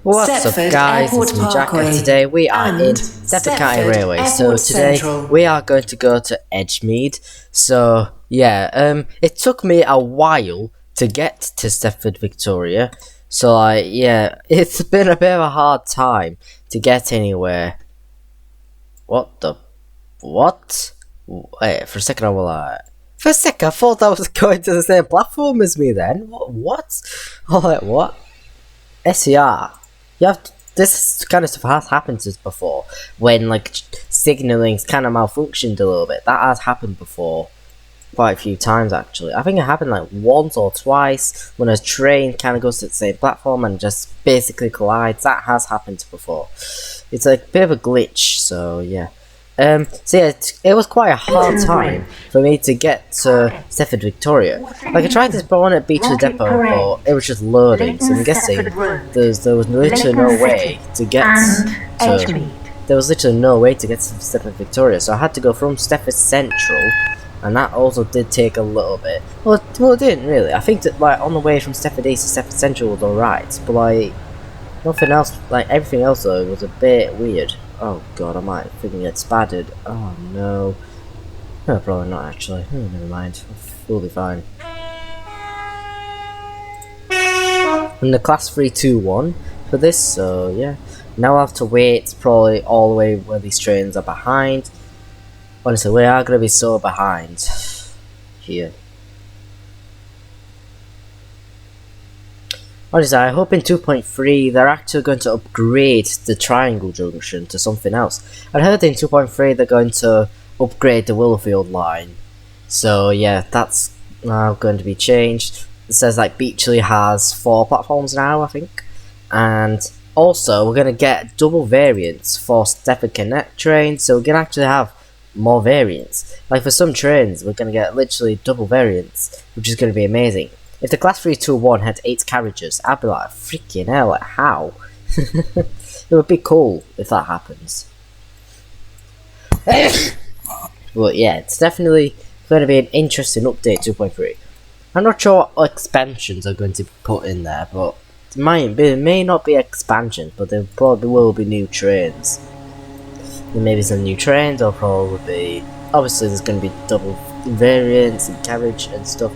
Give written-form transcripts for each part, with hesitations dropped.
What's up guys, it's me Jack and today we are in Stepford County Railway. So today we are going to go to Edgemead. So yeah, it took me a while to get to Stepford Victoria. So yeah, it's been a bit of a hard time to get anywhere. What? Wait, for a second I was for a second I thought I was going to the same platform as me then. What? What? SCR. This kind of stuff has happened to us before, when like signalling's kind of malfunctioned a little bit. That has happened before, quite a few times actually. I think it happened like once or twice when a train kind of goes to the same platform and just basically collides. That has happened before. It's like a bit of a glitch, so yeah. So yeah, it was quite a hard time for me to get to Stepford Victoria. Like I tried to spawn at Beachley Depot, but it was just loading. So I'm guessing there was literally no way to get to. There was literally no way to get to Stepford Victoria, so I had to go from Stepford Central, and that also did take a little bit. Well, it didn't really. I think that like on the way from Stepford East to Stepford Central was alright, but like nothing else, like everything else though, was a bit weird. Oh god, I might freaking get spattered. Oh no. No, probably not actually. Never mind. We'll be fine. I'm the class 321 for this, so yeah. Now I'll have to wait probably all the way where these trains are behind. Honestly, we are going to be so behind here. Honestly, I hope in 2.3 they're actually going to upgrade the Triangle Junction to something else. I heard in 2.3 they're going to upgrade the Willowfield line. So yeah, that's now going to be changed. It says like Beachley has 4 platforms now, I think. And also, we're going to get double variants for Stepford Connect trains, so we're going to actually have more variants. Like for some trains, we're going to get literally double variants, which is going to be amazing. If the class 321 had 8 carriages, I'd be like, freaking hell, like, how? It would be cool if that happens. But yeah, it's definitely going to be an interesting update 2.3. I'm not sure what expansions are going to be put in there, but it may not be expansions, but there probably will be new trains. There may be some new trains, or probably be... Obviously there's going to be double variants and carriage and stuff.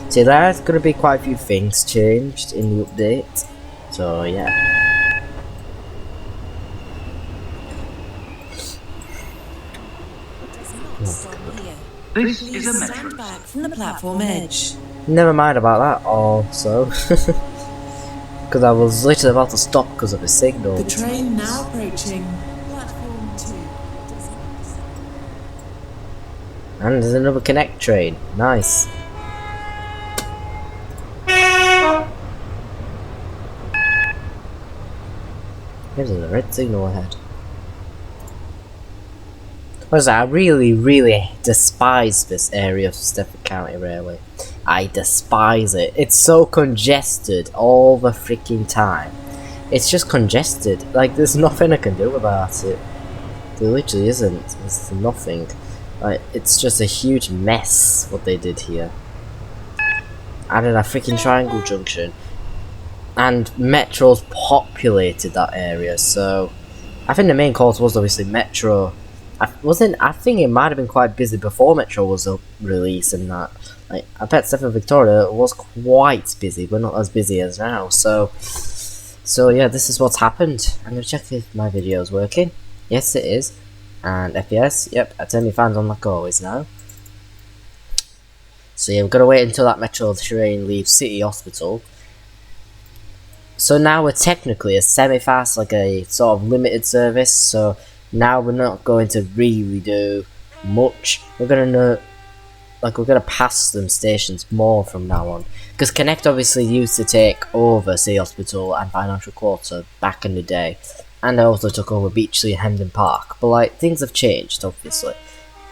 So there's going to be quite a few things changed in the update. So yeah. This is a metro. Stand back from the platform edge. Never mind about that also. Because I was literally about to stop because of a signal. The train now approaching platform 2. And there's another Connect train. Nice. There's a red signal ahead. Honestly, I really despise this area of Stepford County Railway. I despise it. It's so congested all the freaking time. It's just congested. Like, there's nothing I can do about it. There literally isn't. There's nothing. Like, it's just a huge mess what they did here. Added a freaking Triangle Junction. And Metro's populated that area, so I think the main cause was obviously Metro. I think it might have been quite busy before Metro was released and that. Like, I bet Stepford Victoria was quite busy, but not as busy as now. So yeah, this is what's happened. I'm gonna check if my video is working. Yes, it is. And FPS, yep, I turn my fans on like always now. So yeah, we've got to wait until that Metro train leaves City Hospital. So now we're technically a semi-fast, like a sort of limited service, so now we're not going to really do much. We're gonna pass them stations more from now on. Because Connect obviously used to take over City Hospital and Financial Quarter back in the day. And I also took over Beachley and Hemden Park. But like, things have changed, obviously.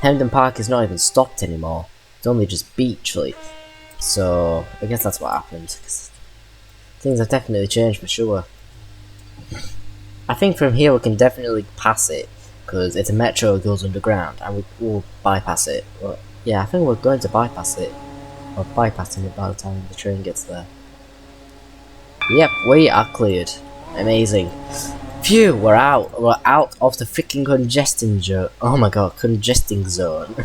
Hemden Park is not even stopped anymore. It's only just Beachley. So, I guess that's what happened. Things have definitely changed for sure. I think from here we can definitely pass it, because it's a metro that goes underground, and we will bypass it. But yeah, I think we're going to bypass it, or bypassing it by the time the train gets there. Yep, we are cleared. Amazing. Phew, we're out. We're out of the freaking congesting zone. Oh my god, congesting zone. 2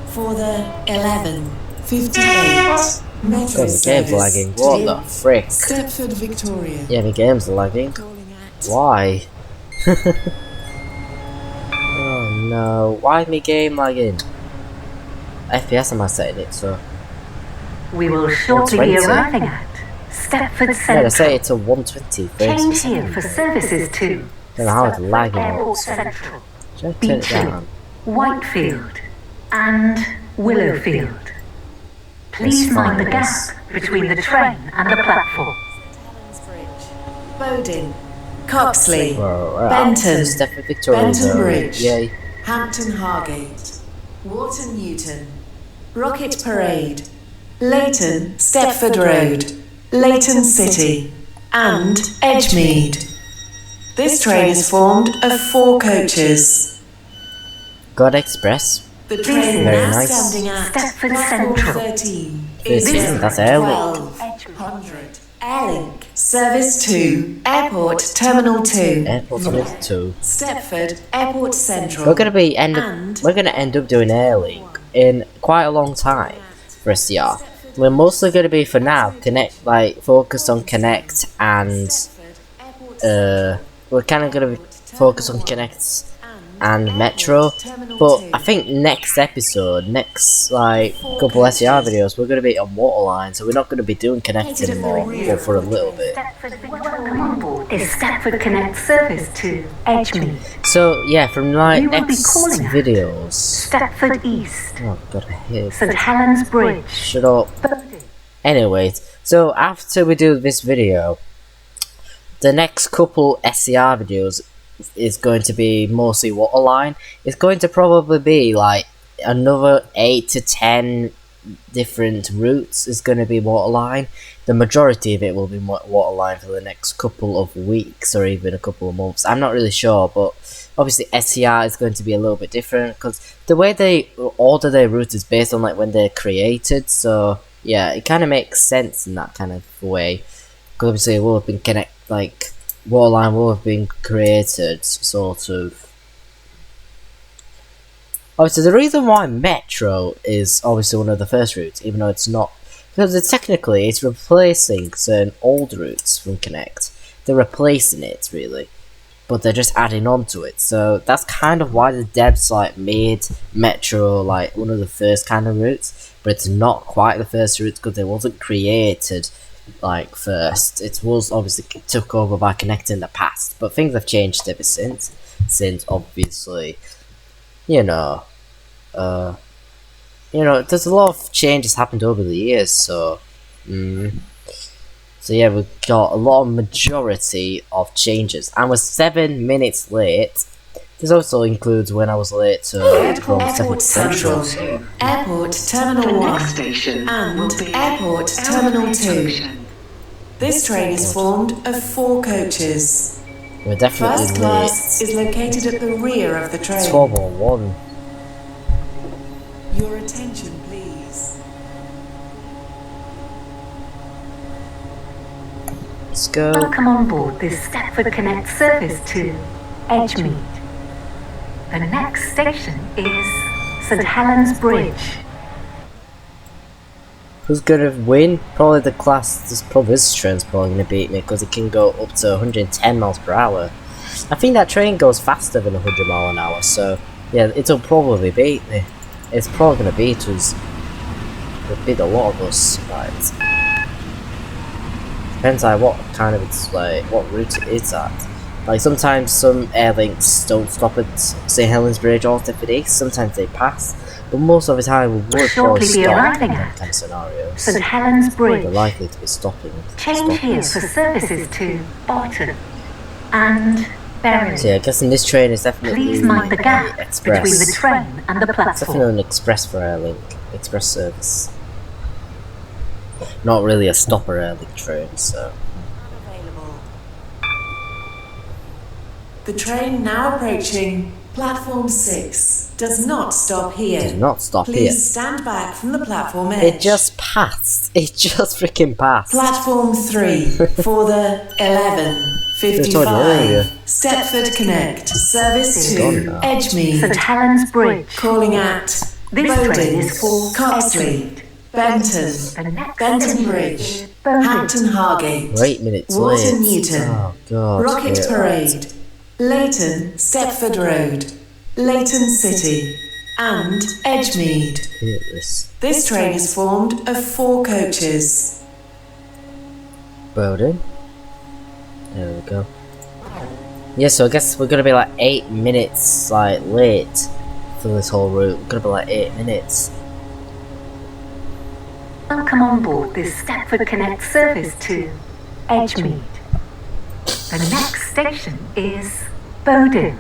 for the 11:58 metro God, the game's lagging. What the frick? Stepford, Victoria. Yeah, the game's lagging. Calling at Why? Oh no, why is my game lagging? FPS am I setting it so? We will shortly be 120. arriving at Stepford Yeah, I Central. say it to 120 frames per Change here second. for services to Don't know how it's lagging. Airport Central, Should I turn it down? Whitefield, and Willowfield. Please Let's mind the find gap this. between the train and the platform. Bowdon, Coxley, We're out. Benton, Stepford Victoria Benton zone. Bridge, Yay. Hampton Hargate, Wharton Newton, Rocket Parade, Leighton, Stepford Road, Leighton City, and Edgemead. This train is formed of 4 coaches. God Express. The train Very now nice. standing at Stepford platform Central. 13 13, is that's Airlink. 1200. Airlink. Service to Airport Terminal 2. Airport Terminal 2. Stepford Airport Central. We're gonna be end And- up. We're gonna end up doing Airlink in quite a long time for SCR. We're mostly gonna be for now focused on Connect and we're kind of gonna be focused on Connect and Metro. But I think next episode, couple SCR videos, we're gonna be on Waterline, so we're not gonna be doing Connect anymore for a little bit. Welcome on board is Stepford Connect service to Edgemead, So yeah, from like We will be next calling at videos. Stepford East, Oh god, I hate. St Helens Bridge, Shut up. Bowdon. Anyways, so after we do this video, the next couple SCR videos is going to be mostly Waterline. It's going to probably be like another 8 to 10 different routes is going to be Waterline. The majority of it will be Waterline for the next couple of weeks or even a couple of months. I'm not really sure, but obviously SCR is going to be a little bit different because the way they order their routes is based on like when they're created. So yeah, it kind of makes sense in that kind of way. Because obviously it will have been Waterline will have been created, sort of. Obviously, the reason why Metro is obviously one of the first routes, even though it's not, because it's replacing certain old routes from Connect. They're replacing it, really, but they're just adding on to it. So that's kind of why the devs made Metro one of the first kind of routes, but it's not quite the first route because it wasn't created first. It was obviously took over by Connect in the past, but things have changed ever since obviously there's a lot of changes happened over the years, so yeah, we've got a lot of majority of changes, and we're 7 minutes late. This also includes when I was late to Airport Central, so Airport Terminal 1, and Airport Terminal 2. This train is formed of 4 coaches. we're definitely First late. class is located at the rear of the It's train. 12:01. Your attention, please. Let's go. Welcome on board this Stepford Connect service to Edgemead. The next station is St Helens Bridge. Who's gonna win? Probably the class. This train's probably gonna beat me because it can go up to 110 miles per hour. I think that train goes faster than 100 miles an hour. So yeah, it'll probably beat me. It's probably gonna beat us. It'll beat a lot of us, right? Depends what kind of what route it is at. Sometimes some airlinks don't stop at St Helens Bridge or Stepford East. Sometimes they pass, but most of the time we would probably Shortly be stop in arriving them at kind of scenarios. St Helens They're Bridge. likely to be stopping. Change here for services to Barton and Berry. So yeah, I guess in this train is definitely Please mind the gap express. between the train and the It's platform. definitely an express for Airlink, express service. Not really a stopper Airlink train, so. Unavailable. The train now approaching Platform 6 does not stop here. Does not stop Please here. stand back from the platform edge. It just passed. It just freaking passed. Platform 3 for the 11:55 Stepford Connect service to Edgemead. St Helens Bridge. Calling at This train Bowden, is for Coxley, Benton, The next Benton station Bridge, is Bowden. Hampton Hargate, We're 8 minutes Walton late. Newton, Oh god. Rocket yeah. Parade, Leighton, Stepford Road, Leighton City, and Edgemead. Hear this. This train is formed of 4 coaches. Bowden. There we go. Yeah, so I guess we're gonna be like 8 minutes like late for this whole route. We're gonna be like 8 minutes. Welcome on board this Stepford Connect service to Edgemead. The next station is Bowden.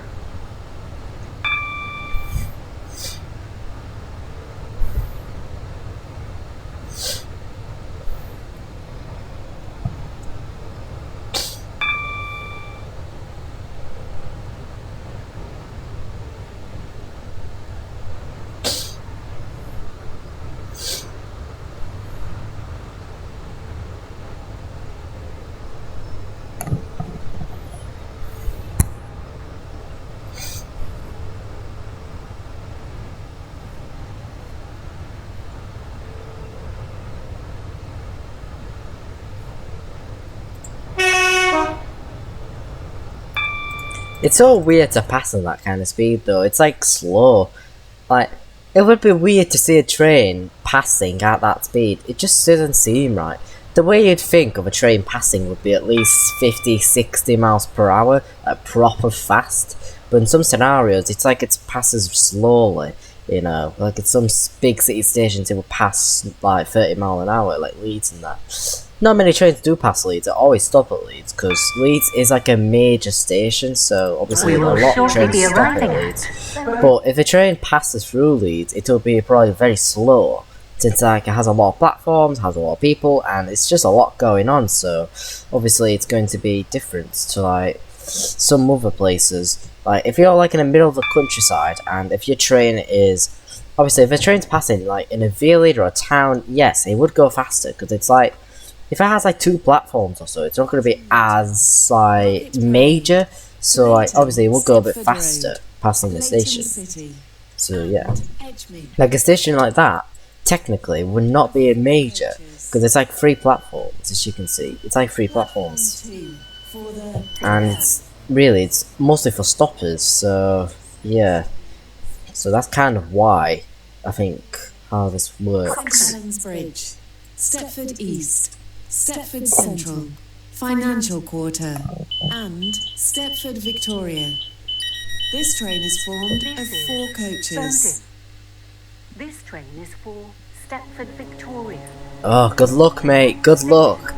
It's so weird to pass on that kind of speed though. It's like slow. Like, it would be weird to see a train passing at that speed. It just doesn't seem right. The way you'd think of a train passing would be at least 50, 60 miles per hour, like proper fast. But in some scenarios, it's like it passes slowly, you know. Like in some big city stations, it will pass like 30 miles an hour, like Leeds and that. Not many trains do pass Leeds. They always stop at Leeds because Leeds is like a major station, so obviously a We will lot of shortly trains be stop arriving at at Leeds. But if a train passes through Leeds, it will be probably very slow, since like it has a lot of platforms, has a lot of people, and it's just a lot going on. So obviously it's going to be different to like some other places. Like if you're like in the middle of the countryside, and if your train is obviously if a train's passing like in a village or a town, yes, it would go faster because it's like. If it has like 2 platforms or so, it's not going to be as like major, so like obviously it will go a bit faster passing the station. So yeah, like a station like that technically would not be a major because it's like 3 platforms, as you can see. It's like 3 platforms, and it's really it's mostly for stoppers. So yeah, so that's kind of why I think how this works. Bridge, Stepford East, Stepford Central, Financial Quarter, and Stepford Victoria. This train is formed of 4 coaches. This train is for Stepford Victoria. Oh, good luck, mate. Good luck.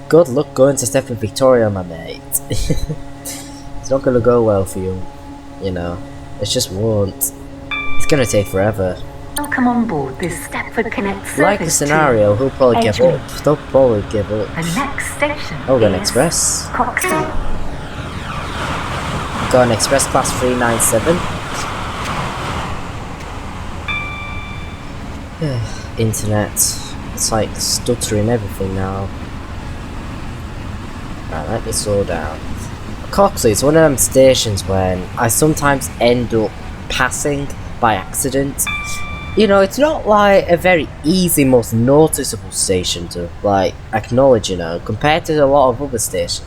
Good luck going to Stepford Victoria, my mate. It's not gonna go well for you, you know. It just won't. It's gonna take forever. Welcome on board this Stepford Connect service. Like the scenario, he'll probably give Edgemead. up. They'll probably give up. The next station Oh, got an is express. Coxley. Got an express class 397. Internet. It's like stuttering everything now. Right, let me slow down. Coxley is one of them stations when I sometimes end up passing by accident. You know, it's not like a very easy, most noticeable station to like acknowledge, you know, compared to a lot of other stations.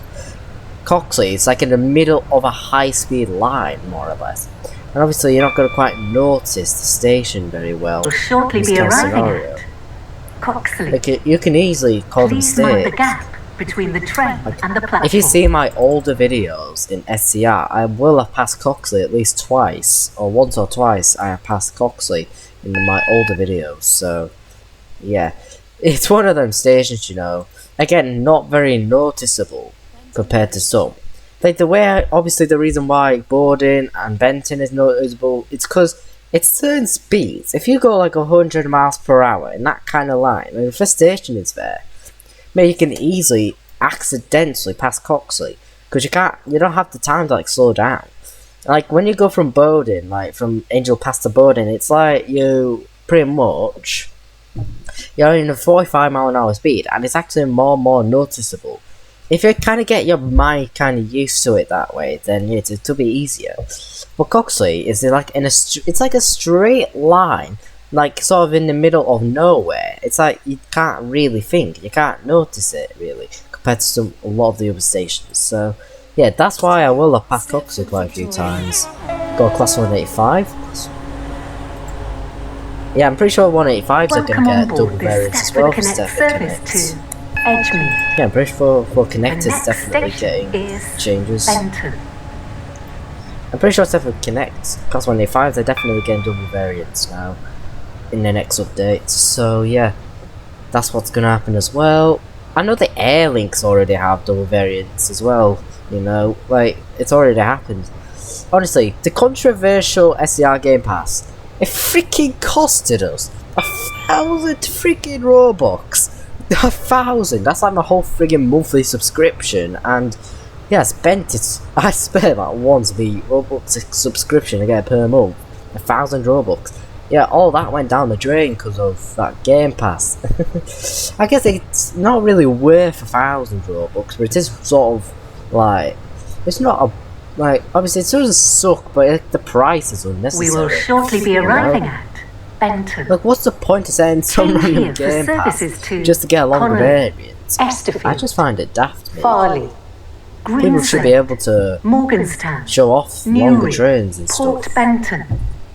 Coxley is like in the middle of a high-speed line, more or less. And obviously you're not going to quite notice the station very well. Will shortly in this be kind of arriving scenario. at Coxley. Like you can easily call them Please mind the states. gap between the train and the platform. If you see my older videos in SCR, I will have passed Coxley at least twice, or once or twice I have passed Coxley in my older videos, so yeah. It's one of them stations, you know, again, not very noticeable compared to some. Like the way, obviously the reason why Bowden and Benton is noticeable, it's because it's certain speeds. If you go like 100 miles per hour in that kind of line, like if a station is there, maybe you can easily accidentally pass Coxley because you don't have the time to like slow down. Like when you go from Bowden, like from Angel Pass to Bowden, it's like you pretty much you're in a 45 mph speed, and it's actually more and more noticeable. If you kind of get your mind kind of used to it that way, then it'll be easier. But Coxley is like it's like a straight line, like sort of in the middle of nowhere. It's like you can't really think, you can't notice it really compared to a lot of the other stations. So yeah, that's why I will have passed Coxley quite a few times. Got a class 185. Yeah, I'm pretty sure 185s are going to get double variants as well for Stepford Connect. Edgemead. Yeah, I'm pretty sure for Connect it's definitely getting changes. Benton. I'm pretty sure Stepford Connect, class 185s, they're definitely getting double variants now in the next update. So yeah, that's what's going to happen as well. I know the Air Links already have double variants as well, you know, like, it's already happened. Honestly, the controversial SCR Game Pass, it freaking costed us 1,000 freaking Robux. 1,000, that's like my whole friggin' monthly subscription, and yeah, I spent like once the Robux subscription I get per month, 1,000 Robux. Yeah, all that went down the drain because of that Game Pass. I guess it's not really worth 1,000 Robux, but it is sort of like, it's not a, like, obviously it doesn't suck, but the price is unnecessary. We will shortly be arriving at Benton. Look, what's the point of saying some random Game Pass just to get a longer variant? I just find it daft. Farley, People should be able to Morganstown, show off longer trains and Port stuff. Benton,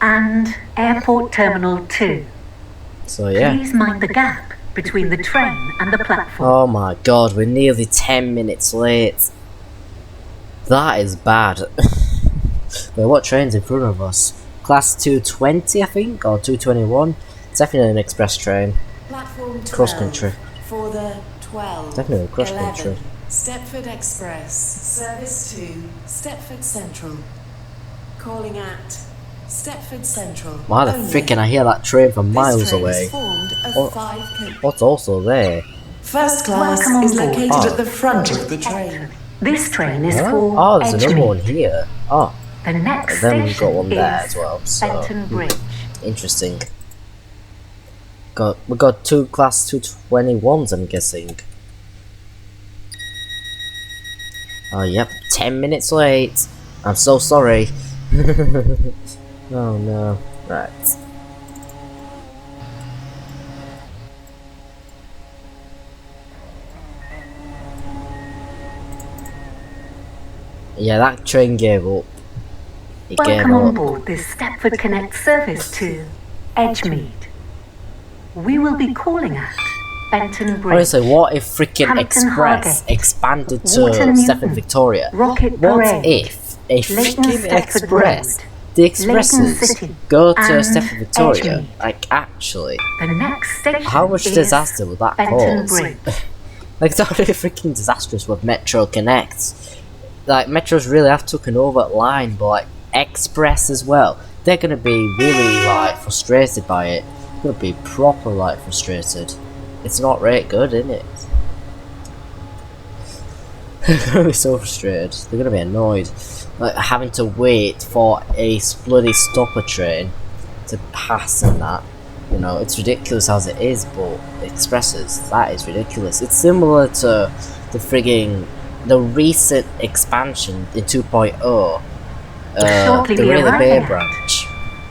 and Airport Terminal 2. So yeah. Please mind the gap between the train and the platform. Oh my god, we're nearly 10 minutes late. That is bad. Wait, what train's in front of us? Class 220, I think, or 221. It's definitely an express train. Platform 12 Cross country. for the 12. Definitely cross 11. country. Stepford Express, service to Stepford Central. Calling at Stepford Central. Why the only. frickin' I hear that train from miles This train away. is formed of What- 5 coaches. What's also there? First class Welcome is on board. located at the front of the train. This train is Huh? for Oh, there's another one Edgemead. here. Oh, The next then we've station got one there is as well. So Benton Bridge. interesting. We got two class 221s, I'm guessing. Oh, yep, 10 minutes late. I'm so sorry. Oh no. Right. Yeah, that train gave up. It gave Welcome on up. board this Stepford Connect service to Edgemead. We will be calling at Benton Bridge. Honestly, what if freaking Hampton Express Hargate, expanded to Water Newton, Stepford Victoria? Rocket What Parade, if a Leighton freaking Stepford Express, Road, the Leighton Expresses, City, go to and Stepford Victoria? Edgemead. Like, actually, The next station how much is disaster would that Benton cause? Bridge. Like, it's already freaking disastrous with Metro Connect. Like, Metro's really have taken over line, but like Express as well. They're gonna be really like frustrated by it. They're gonna be proper like frustrated. It's not really good, is it? They're gonna be so frustrated. They're gonna be annoyed, like having to wait for a bloody stopper train to pass and that. You know, it's ridiculous as it is, but Expresses, that is ridiculous. It's similar to the recent expansion in 2.0, Shortly the be Railway Bay arriving at branch.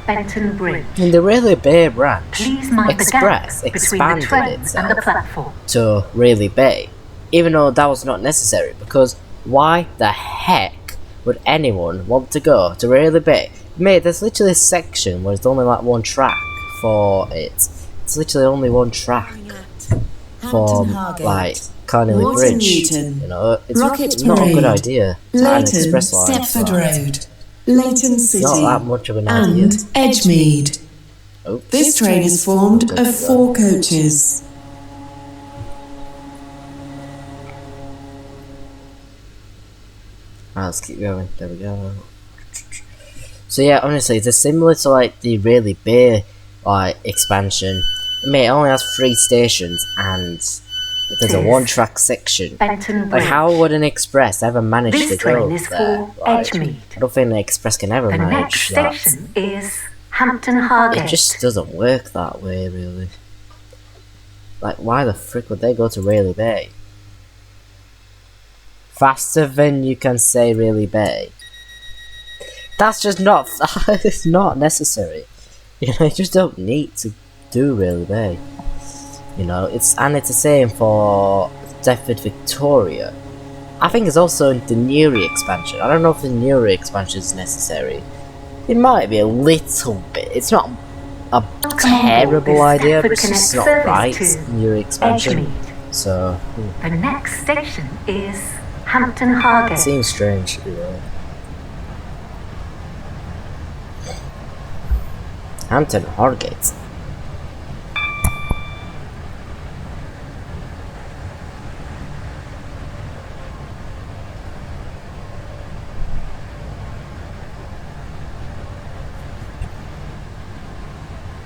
Benton Bridge. In the Railway Bay branch, Please mind Express the gap between the expanded train and the itself platform. to Railway Bay, even though that was not necessary, because why the heck would anyone want to go to Railway Bay? Mate, there's literally a section where it's only like one track for it. It's literally only one track from Hampton Hargate, like Carnley Water Bridge. Newton, You know, it's Rocket not a good Parade, idea to add an Leighton express line. Stepford so Road, Leighton City, not that much of an idea. and Edgemead. Oops. This train is formed of 4 coaches. Right, let's keep going. There we go. So yeah, honestly, it's similar to like the Railway Bay like expansion. Mate, it only has 3 stations, and There's a one-track section. Benton Like, Bridge. how would an express ever manage This to go train is there? for Like, Edgemead. I don't think the express can ever The manage next that. station is Hampton Hargate. It just doesn't work that way, really. Like, why the frick would they go to Rayleigh Bay? Faster than you can say Rayleigh Bay. That's just not. It's not necessary. You know, you just don't need to do Rayleigh Bay. You know, it's the same for Deptford Victoria. I think it's also the Newry expansion. I don't know if the Newry expansion is necessary. It might be a little bit. It's not a terrible idea, but it's just not right. Newry expansion. Edgemead. So The next station is Hampton Hargate. it seems strange to be right. Hampton Hargate.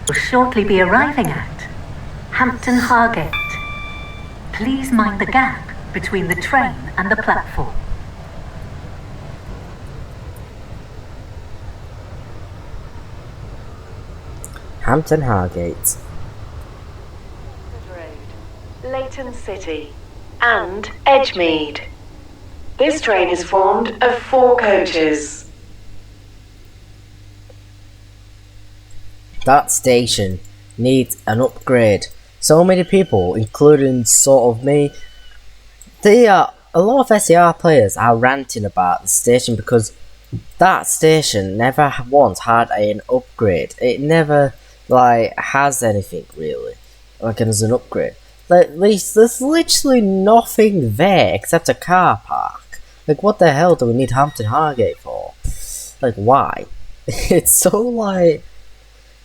Will shortly be arriving at Hampton Hargate. Please mind the gap between the train and the platform. Hampton Hargate. Leighton City and Edgemead. This train is formed of 4 coaches. That station needs an upgrade. So many people, including sort of me, a lot of SCR players are ranting about the station because that station never once had an upgrade. It never has anything really as an upgrade. At least there's literally nothing there except a car park. Like, what the hell do we need Hampton Hargate for? Like, why? It's so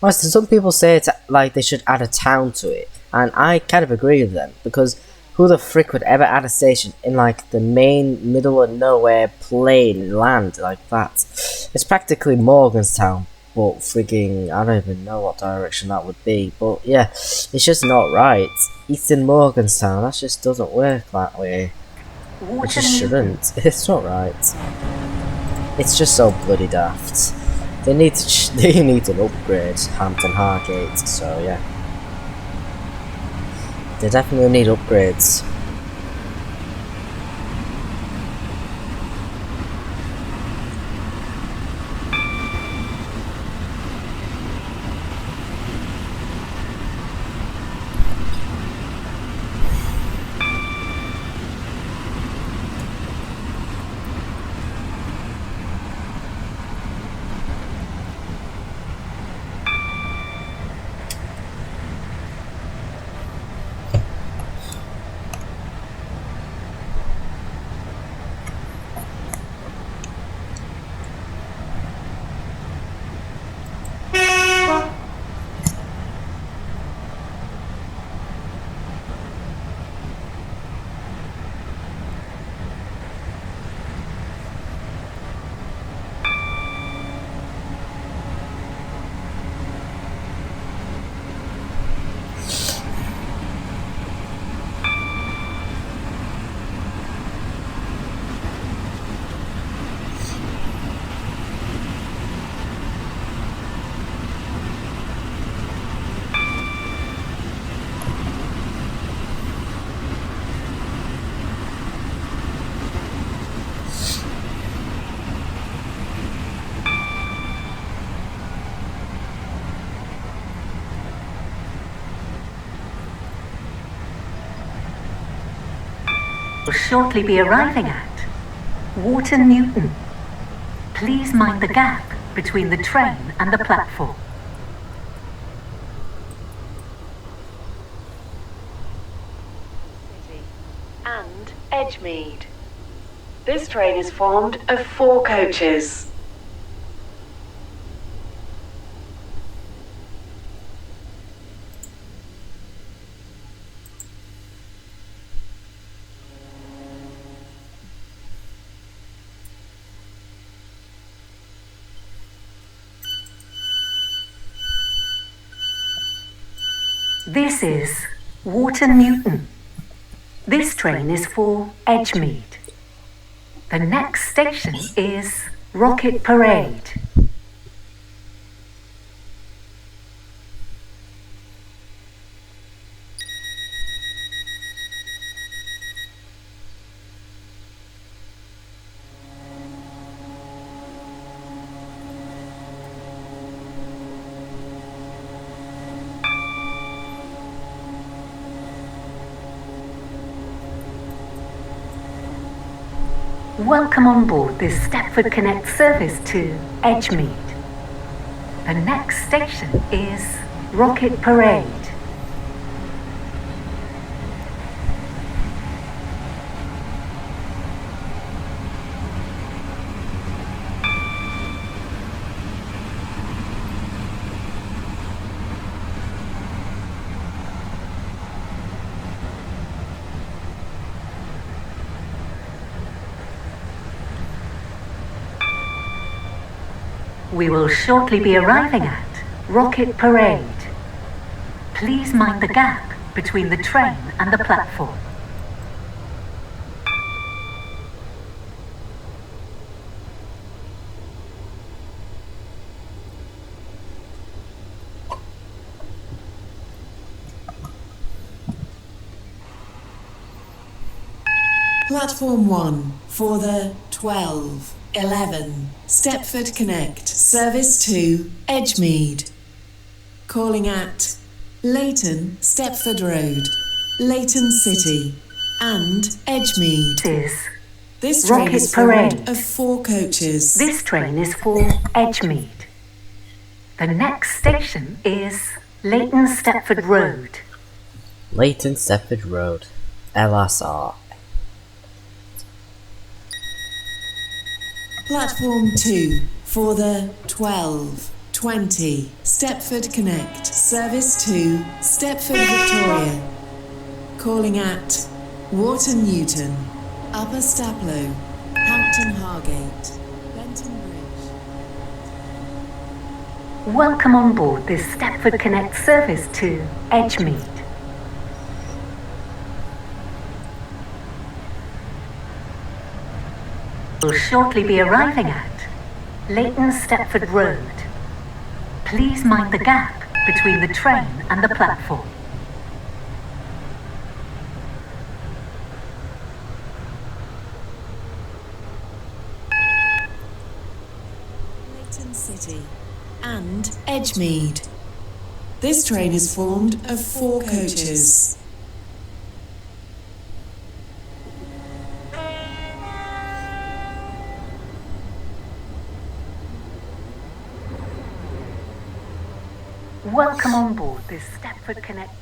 honestly, some people say they should add a town to it, and I kind of agree with them, because who the frick would ever add a station in the main middle of nowhere plain land like that? It's practically Morganstown, but frigging, I don't even know what direction that would be, but yeah, it's just not right. Eastern Morganstown, that just doesn't work that way. It just shouldn't. It's not right. It's just so bloody daft. They need an upgrade, Hampton Hargate, so yeah. They definitely need upgrades. Will shortly be arriving at Water Newton. Please mind the gap between the train and the platform. And Edgemead. This train is formed of 4 coaches. This is Water Newton. This train is for Edgemead. The next station is Rocket Parade. Welcome on board this Stepford Connect service to Edgemead. The next station is Rocket Parade. We will shortly be arriving at Rocket Parade. Please mind the gap between the train and the platform. Platform 1 for the 12:11 Stepford Connect service to Edgemead. Calling at Leighton Stepford Road, Leighton City and Edgemead. This train Rocket is formed Parade. of 4 coaches. This train is for Edgemead. The next station is Leighton Stepford Road. Leighton Stepford Road. LSR. Platform 2 for the 12:20 Stepford Connect service to Stepford Victoria. Calling at Wharton Newton, Upper Staplow, Hampton Hargate, Benton Bridge. Welcome on board this Stepford Connect service to Edgemead. We'll shortly be arriving at Leighton Stepford Road. Please mind the gap between the train and the platform. Leighton City and Edgemead. This train is formed of 4 coaches. Welcome on board this Stepford Connect.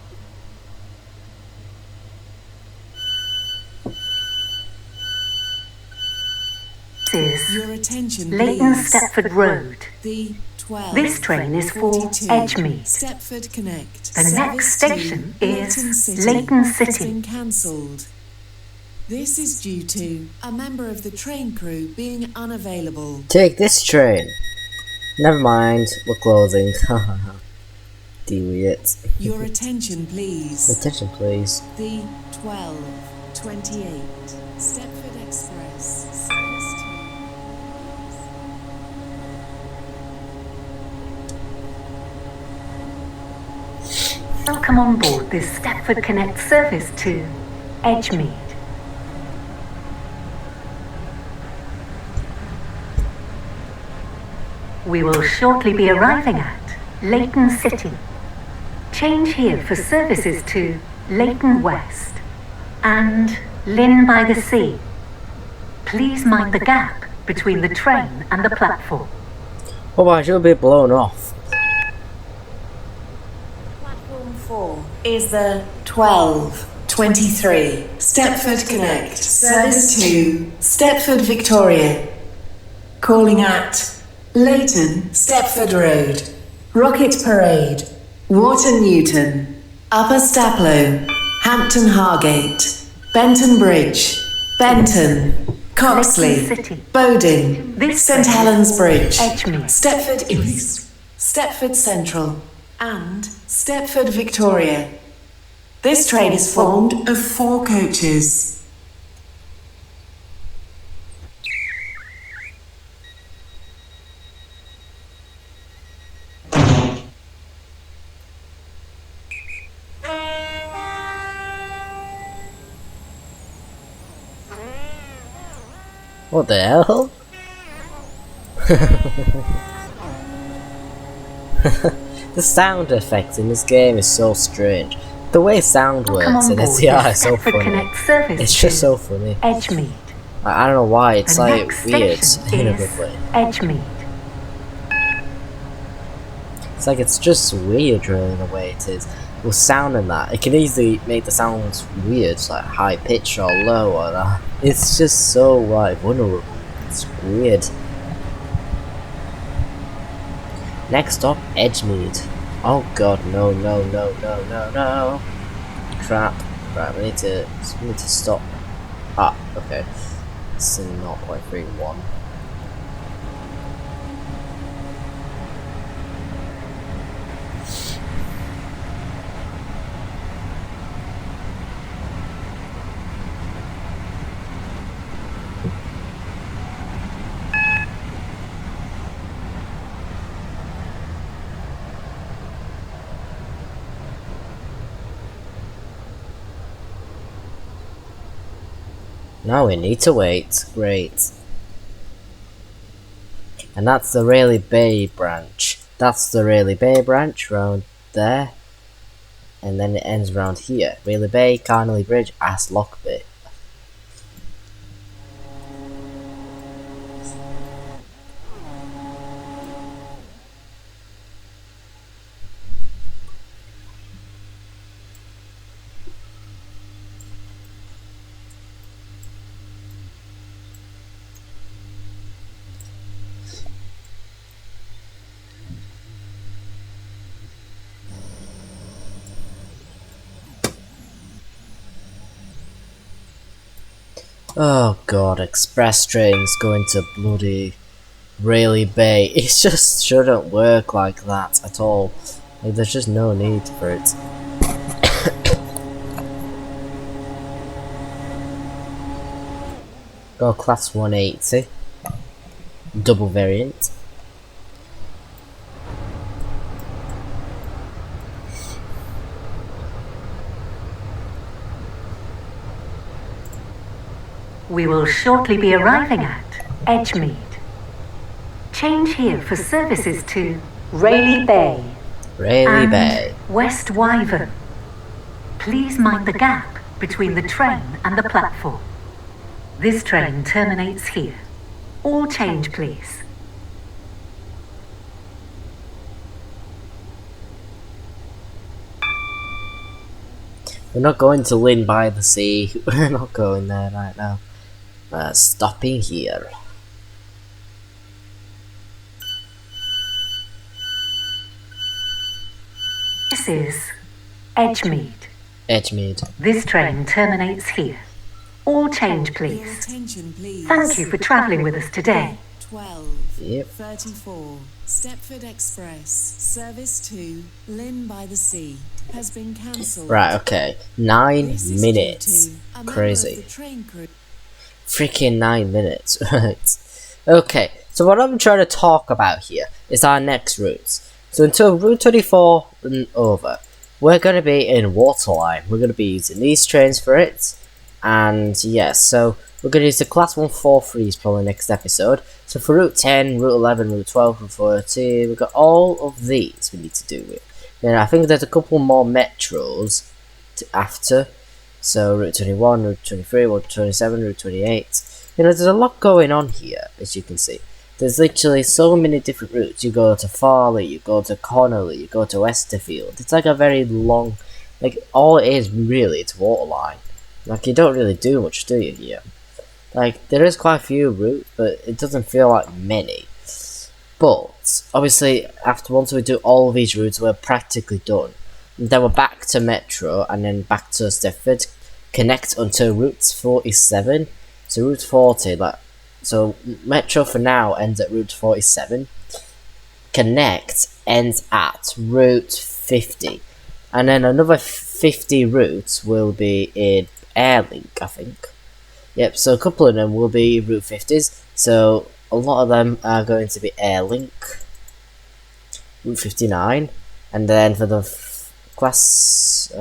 This Your is attention, Leighton please. Stepford Road. The 12. This train is for 42 Edgemead. Stepford Connect. The next Service station to is Leighton City. Leighton Has City. been cancelled. This is due to a member of the train crew being unavailable. Take this train. Never mind, we're closing. Deal with it. Your attention, please. Attention, please. The 12:28 Stepford Express. Service Welcome on board this Stepford Connect service to Edgemead. We will shortly be arriving at Leighton City. Change here for services to Leighton West and Lynn by the Sea. Please mind the gap between the train and the platform. Otherwise, you'll be blown off. Platform 4 is the 12:23 Stepford Connect. Service to Stepford Victoria. Calling at Leighton Stepford Road, Rocket Parade, Wharton Newton, Upper Staplow, Hampton Hargate, Benton Bridge, Benton, Coxley, Leighton City. Bowding, This St train Helens is Bridge, Edgemead. Stepford East, Stepford Central, and Stepford Victoria. This train is formed of 4 coaches. What the hell? The sound effects in this game is so strange. The way sound works in SCR is so funny. It's just so funny. Edgemead. I don't know why, it's The like next weird station in a is good way. Edgemead. It's like it's just weird really the way it is. With sound and that, it can easily make the sounds weird, like high pitch or low or that. It's just so like vulnerable. It's weird. Next up, Edgemead. Oh god, no. Crap. Right, we need to stop. Ah, okay. It's in 0.31. Now we need to wait. Great. And that's the Rayleigh Bay branch. That's the Rayleigh Bay branch round there. And then it ends around here. Rayleigh Bay, Carnley Bridge, Aslock Bay. Oh god, express trains going to bloody Rayleigh Bay. It just shouldn't work like that at all. Like, there's just no need for it. Go class 180. Double variant. We will shortly be arriving at Edgemead. Change here for services to Rayleigh Bay Rayleigh and Bay. West Wyvern. Please mind the gap between the train and the platform. This train terminates here. All change, please. We're not going to Lynn by the Sea. We're not going there right now. Stopping here. This is Edgemead. Edgemead. This train terminates here. All change, Your please. attention, please. Thank you for travelling with us today. 12. Yep. 34. Stepford Express. Service to Lynn by the Sea has been cancelled. Right, okay. 9 This is minutes. due to a member of Crazy. the train crew. Freaking 9 minutes, right. Okay, so what I'm trying to talk about here is our next routes. So until Route 24 and over, we're going to be in Waterline. We're going to be using these trains for it. And yes, so we're going to use the Class 143s probably next episode. So for Route 10, Route 11, Route 12, Route 14, we've got all of these we need to do with. Then I think there's a couple more metros after. So Route 21, Route 23, Route 27, Route 28. You know, there's a lot going on here, as you can see. There's literally so many different routes. You go to Farley, you go to Connolly, you go to Westerfield. It's like a very long, like all it is really, it's Waterline. Like you don't really do much, do you here? Like there is quite a few routes, but it doesn't feel like many. But obviously, once we do all of these routes, we're practically done. And then we're back to Metro, and then back to Stepford. Connect until Route 47. So Route 40, like, so Metro for now ends at Route 47. Connect ends at Route 50. and then another 50 routes will be in Airlink, I think. Yep, so a couple of them will be Route 50s, so a lot of them are going to be Airlink, Route 59, and then for the class,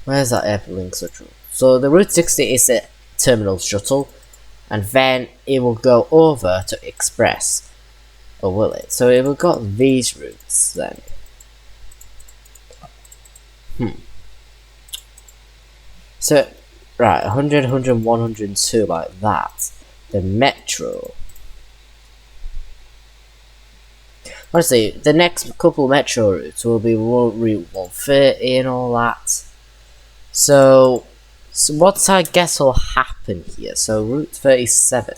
where's that Airlink shuttle? So the Route 60 is a terminal shuttle, and then it will go over to Express, or will it? So it will got these routes then. So, right, 100, 100, 102 like that. The Metro. Honestly, the next couple Metro routes will be Route 130 and all that. So what I guess will happen here? So, Route 37.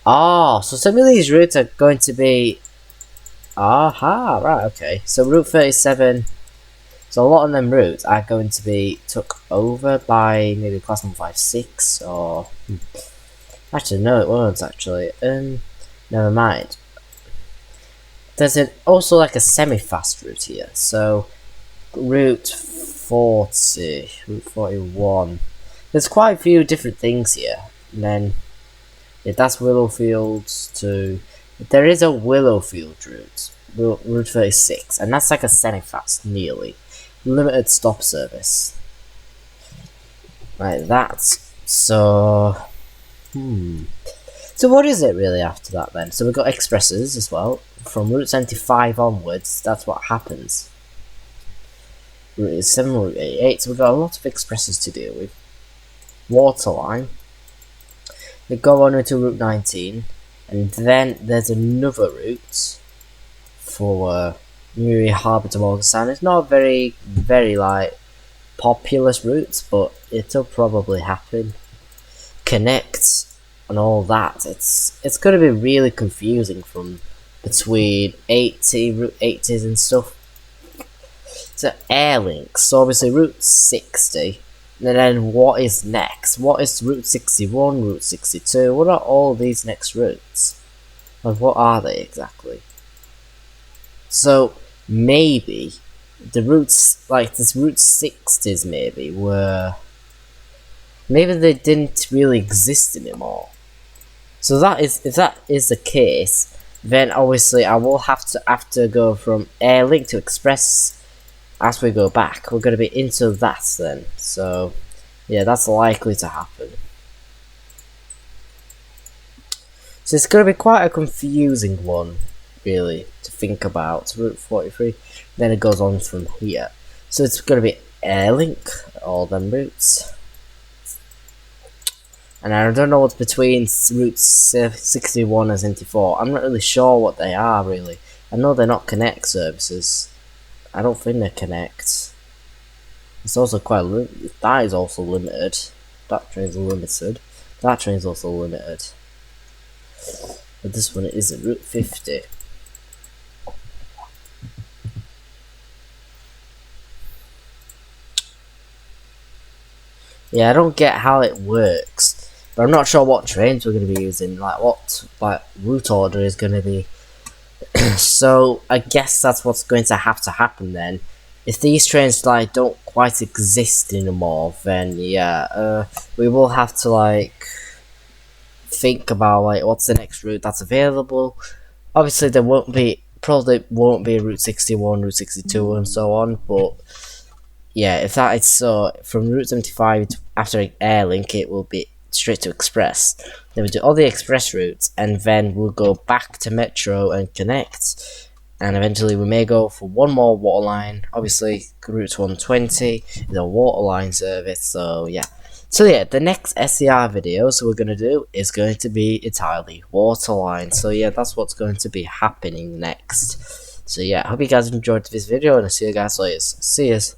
Oh, so some of these routes are going to be... Aha, right, okay. So, Route 37... So a lot of them routes are going to be took over by maybe class 156 or actually no, it won't actually. Never mind. There's also like a semi-fast route here. So Route 40, Route 41. There's quite a few different things here. And then yeah, that's Willowfields to. There is a Willowfield route 36, and that's like a semi-fast nearly. Limited stop service. Like that. So So what is it really after that then? So we've got expresses as well. From Route 75 onwards, that's what happens. Route 7, Route 88, so we've got a lot of expresses to deal with. Waterline. We go on to Route 19, and then there's another route for Newry Harbour to Morganstown. It's not a very like populous route, but it'll probably happen. Connect and all that. It's gonna be really confusing from between Route 80s and stuff. So Airlinks, so obviously Route 60, and then what is next? What is Route 61, Route 62? What are all these next routes? Like what are they exactly? So maybe the routes, like this Route 60s maybe, maybe they didn't really exist anymore. So if that is the case, then obviously I will have to go from Airlink to Express as we go back. We're going to be into that then. So yeah, that's likely to happen. So it's going to be quite a confusing one, really, to think about. Route 43, then it goes on from here. So it's going to be Airlink, all them routes. And I don't know what's between Route 61 and 74. I'm not really sure what they are, really. I know they're not Connect services. I don't think they're Connect. It's also quite limited. That is also limited. That train's limited. That train's also limited. But this one isn't. Route 50. Yeah, I don't get how it works. But I'm not sure what trains we're going to be using. Like what route order is going to be. So I guess that's what's going to happen then. If these trains like don't quite exist anymore, then yeah, we will have to like think about like what's the next route that's available. Obviously there probably won't be Route 61, Route 62 and so on, but yeah, if that is so, from Route 75 after Airlink it will be straight to Express. Then we do all the Express routes, and then we'll go back to Metro and Connect, and eventually we may go for one more waterline. Obviously Route 120 is a waterline service, so yeah. So yeah, the next SCR videos we're going to do is going to be entirely waterline. So yeah, that's what's going to be happening next. So yeah, I hope you guys enjoyed this video, and I'll see you guys later. See yous.